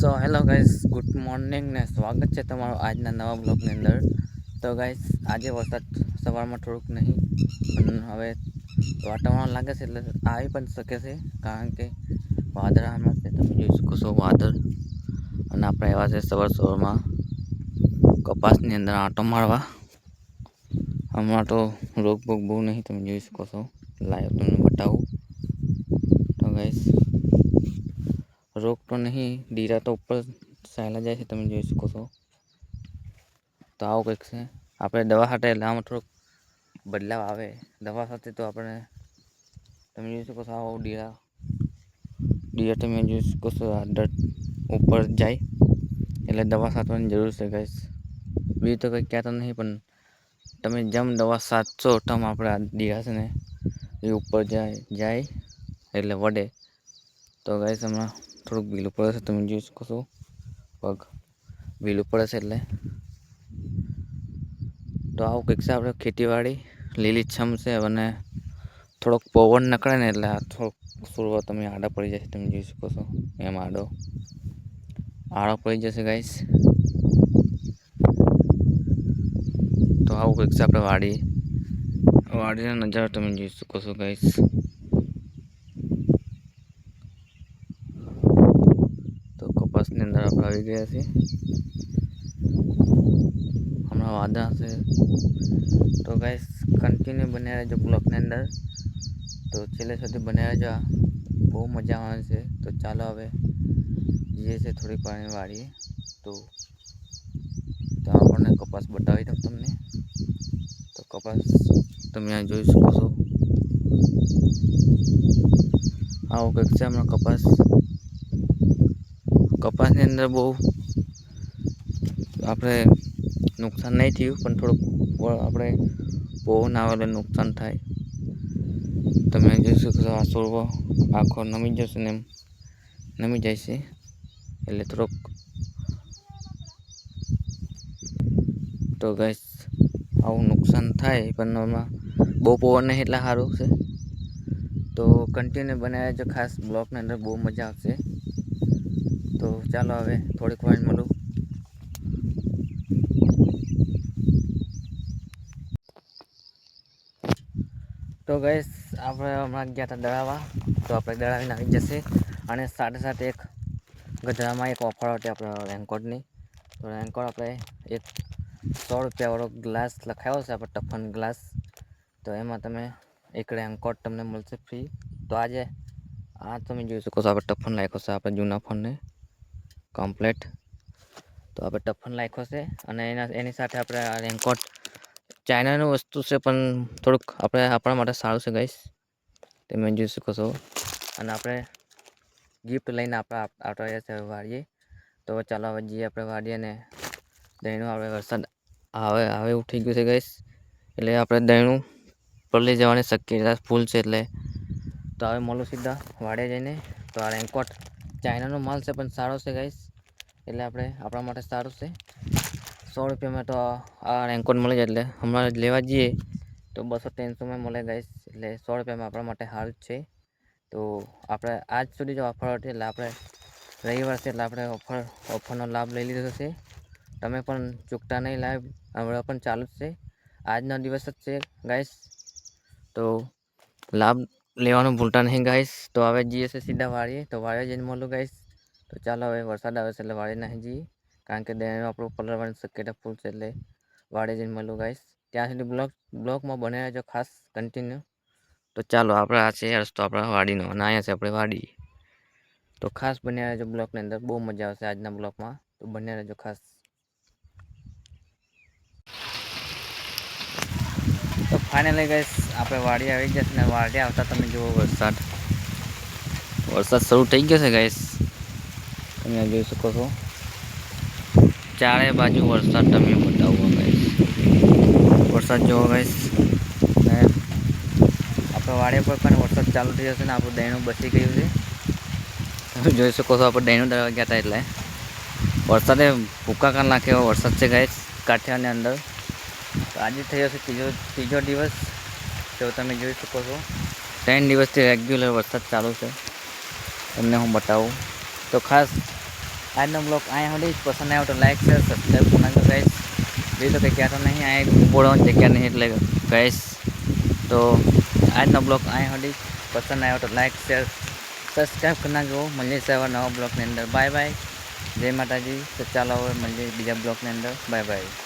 So hello guys, good morning ને સ્વાગત છે તમારું આજના નવા બ્લોગની અંદર. તો ગાઈસ, આજે વરસાદ સવારમાં થોડુંક નહીં, પણ હવે વાતાવરણ લાગે છે એટલે આવી પણ શકે છે, કારણ કે વાદળામાં છે, તમે જોઈ શકો છો વાદળ. અને આપણે આવ્યા છે સવારમાં કપાસની અંદર આંટો મારવા. હમણાં તો રોગ બોગ બહુ નહીં, તમે જોઈ શકો છો. લાઈવ તમને બતાવું તો ગાઈસ, રોગ તો નહીં, દીરા તો ઉપર ચાલ્યા જાય છે, તમે જોઈ શકો છો. તો આવું કંઈક છે. આપણે દવા સાથે એટલે આમાં થોડોક બદલાવ આવે. દવા સાથે તો આપણે તમે જોઈ શકો છો, આવો દીરા તમે જોઈ શકો છો, ઉપર જાય એટલે દવા છાંટવાની જરૂર છે ગાઈસ. બીજું તો કંઈ કહેતા નહીં, પણ તમે જેમ દવા છાંટશો તેમ આપણે આ દીરા છે ને એ ઉપર જાય એટલે વળે. તો ગાઈસ, હમણાં થોડુંક ભીલું પડે છે, તમે જોઈ શકો છો. પગ ભીલું પડે છે એટલે તો આવું કંઈક છે. આપણે ખેતીવાડી લીલીછમ છે, અને થોડોક પવન નીકળે ને એટલે થોડોક સુરવા તમે આડા પડી જશે, તમે જોઈ શકો છો. એમ આડો પડી જશે ગાઈસ. તો આવું કંઈક છે. આપણે વાડીના નજારા તમે જોઈ શકો છો ગાઈસ. તો કપાસની અંદર આપણે આવી ગયા છીએ. હમણાં વાદળા છે. તો ગાઈસ, કન્ટિન્યુ બન્યા રહેજો બ્લોગની અંદર. તો છેલ્લે સુધી બન્યા રહેજો, બહુ મજા આવે છે. તો ચાલો હવે જઈએ છે થોડીક પાણી વાળીએ. તો આપણને કપાસ બતાવી દઉં તમને. તો કપાસ તમે આ જોઈ શકો છો. આવું કંઈક છે હમણાં કપાસની અંદર બહુ આપણે નુકસાન નહીં થયું, પણ થોડુંક આપણે પવન આવે એટલે નુકસાન થાય. તમે જોઈ શકો છો, આ છોડવો આખો નમી જશે ને, એમ નમી જાય છે એટલે થોડોક. તો ગાઈસ, આવું નુકસાન થાય, પણ એમાં બહુ પવન નહીં એટલે સારું છે. તો કન્ટિન્યુ બનાવ્યા રહેજો, ખાસ બ્લોગની અંદર બહુ મજા આવશે. તો ચાલો હવે થોડીક વાર મળું. તો ગાઈસ, આપણે હમણાં ગયા હતા દળાવવા, તો આપણે દળાવીને આવી જશે. અને સાથે સાથે એક ગજરામાં એક ઓફર હતી આપણે રેનકોટની. તો રેનકોટ આપણે એક 100 રૂપિયાવાળો ગ્લાસ લખાયો છે, આપણે ટફન ગ્લાસ. તો એમાં તમે એક રેનકોટ તમને મળશે ફ્રી. તો આજે આ તમે જોઈ શકો છો, આપણે ટફન નાખ્યો છે, આપણે જૂના ફોનને કમ્પ્લેટ. તો આપણે ટફન નાખ્યો છે, અને એની સાથે આપણે આ રેનકોટ ચાઇનાનું વસ્તુ છે, પણ થોડુંક આપણા માટે સારું છે ગાઈસ, તમે જોઈ શકો છો. અને આપણે ગિફ્ટ લઈને આપણે વાળીએ. તો ચાલો હવે જઈએ આપણે વાળીએ. ને દહીંનું આપણે વરસાદ હવે એવું થઈ ગયું છે ગાઈસ, એટલે આપણે દહીંનું પલળી જવાની શક્યતા ફૂલ છે. એટલે તો હવે મળું સીધા વાળે જઈને. તો આ રેનકોટ ચાઇનાનો માલ છે, પણ સારો છે ગાઈસ, એટલે આપણા માટે સારું છે. 100 રૂપિયામાં તો આ રેનકોટ મળી જાય, એટલે હમણાં લેવા જઈએ તો 200-300માં મળે ગાઈસ, એટલે 100 રૂપિયામાં આપણા માટે સારું જ છે. તો આપણે આજ સુધી જો ઓફર હતી, એટલે આપણે રવિવાર છે એટલે આપણે ઓફરનો લાભ લઈ લીધો છે. તમે પણ ચૂકતા નહીં, લાઈવ હમણાં પણ ચાલુ જ છે, આજનો દિવસ જ છે ગાઈસ. તો લાભ લેવાનું ભૂલતા નહીં ગાઈસ. તો હવે જઈએ છે સીધા વાળીએ. તો વાળીએ જઈને મળું ગાઈસ. તો ચાલો હવે વરસાદ આવે છે એટલે વાળીએ નહીં જઈએ, કારણ કે દહીંનું આપણું પલળવાની શક્યતા ફૂલ છે, એટલે વાળીએ જઈને મળું ગાઈસ. ત્યાં સુધી બ્લોગમાં બને રહેજો ખાસ કન્ટિન્યુ. તો ચાલો, આપણે આ છે રસ્તો આપણા વાડીનો, અને અહીંયા છે આપણે વાડી. તો ખાસ બન્યા રહેજો બ્લોગની અંદર, બહુ મજા આવશે આજના બ્લોગમાં. તો બન્યા રહેજો ખાસ. તો ફાઇનલી ગાઈસ, આપણે વાડી આવી જશે, ને વાડી આવતા તમે જુઓ વરસાદ શરૂ થઈ ગયો છે ગાઈસ, તમે જોઈ શકો છો. ચારે બાજુ વરસાદ તમે બતાવો ગાઈસ, વરસાદ જોવો ગાઈસ. ને આપણે વાડી પર પણ વરસાદ ચાલુ થઈ જશે, ને આપણું દહીંનું બચી ગયું છે, તમે જોઈ શકો છો. આપણે દહીંનું દળવા ગયા હતા, એટલે વરસાદે ભૂકા કાઢ નાખે એવો વરસાદ છે ગાઈસ કાઠિયાની અંદર. તો આજે થઈ જશે ત્રીજો દિવસ. તો તમે જોઈ શકો છો, 3 દિવસથી રેગ્યુલર વરસાદ ચાલુ છે, તમને હું બતાવું. તો ખાસ આજનો બ્લોગ અહીંયા સુધી પસંદ આવ્યો તો લાઈક શેર સબસ્ક્રાઈબ કરી નાખજો ગાઈસ. બીજું તો કંઈ કહેતો નહીં, અહીંયા બોલવાની જગ્યા નહીં એટલે ગાઈસ. તો આજનો બ્લોગ અહીંયા સુધી પસંદ આવ્યો તો લાઈક શેર સબસ્ક્રાઈબ કરી નાખજો. મળીએ સવાર નવા બ્લોગની અંદર. બાય બાય, જય માતાજી. તો ચાલો હવે મળીએ બીજા બ્લોગની અંદર. Bye bye.